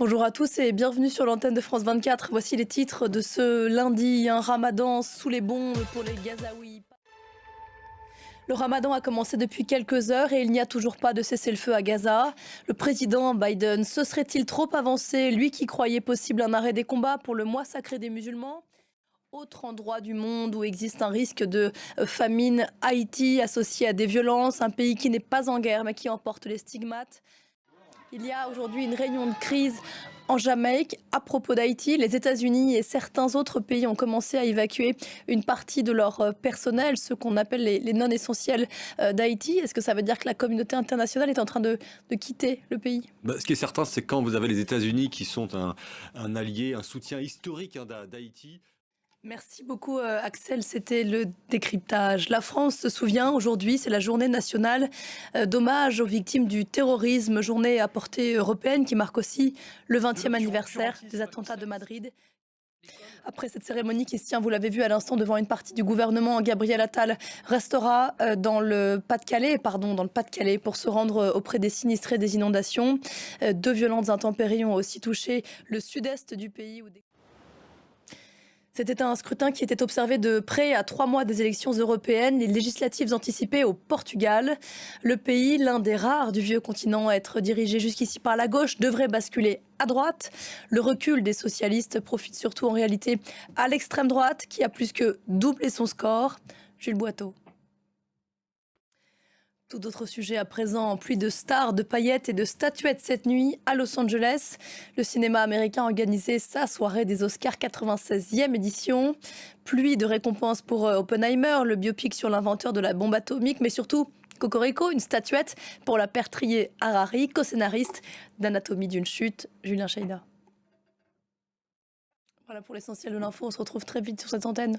Bonjour à tous et bienvenue sur l'antenne de France 24. Voici les titres de ce lundi, un ramadan sous les bombes pour les Gazaouis. Le ramadan a commencé depuis quelques heures et il n'y a toujours pas de cessez-le-feu à Gaza. Le président Biden se serait-il trop avancé, lui qui croyait possible un arrêt des combats pour le mois sacré des musulmans? Autre endroit du monde où existe un risque de famine, Haïti, associé à des violences, un pays qui n'est pas en guerre mais qui emporte les stigmates. Il y a aujourd'hui une réunion de crise en Jamaïque à propos d'Haïti. Les États-Unis et certains autres pays ont commencé à évacuer une partie de leur personnel, ce qu'on appelle les non essentiels d'Haïti. Est-ce que ça veut dire que la communauté internationale est en train de quitter le pays? Ce qui est certain, c'est quand vous avez les États-Unis qui sont un allié, un soutien historique d'Haïti. Merci beaucoup Axel, c'était le décryptage. La France se souvient aujourd'hui, c'est la journée nationale d'hommage aux victimes du terrorisme, journée à portée européenne qui marque aussi le 20e anniversaire des attentats de Madrid. Après cette cérémonie qui se tient, vous l'avez vu à l'instant, devant une partie du gouvernement, Gabriel Attal restera dans le Pas-de-Calais, pour se rendre auprès des sinistrés des inondations. De violentes intempéries ont aussi touché le sud-est du pays. C'était un scrutin qui était observé de près à 3 mois des élections européennes, les législatives anticipées au Portugal. Le pays, l'un des rares du vieux continent à être dirigé jusqu'ici par la gauche, devrait basculer à droite. Le recul des socialistes profite surtout en réalité à l'extrême droite qui a plus que doublé son score. Jules Boiteau. Tout autre sujet à présent, pluie de stars, de paillettes et de statuettes cette nuit à Los Angeles. Le cinéma américain a organisé sa soirée des Oscars 96e édition. Pluie de récompenses pour Oppenheimer, le biopic sur l'inventeur de la bombe atomique, mais surtout Cocorico, une statuette pour la Bertrier Harari, co-scénariste d'Anatomie d'une chute, Julien Scheida. Voilà pour l'essentiel de l'info, on se retrouve très vite sur cette antenne.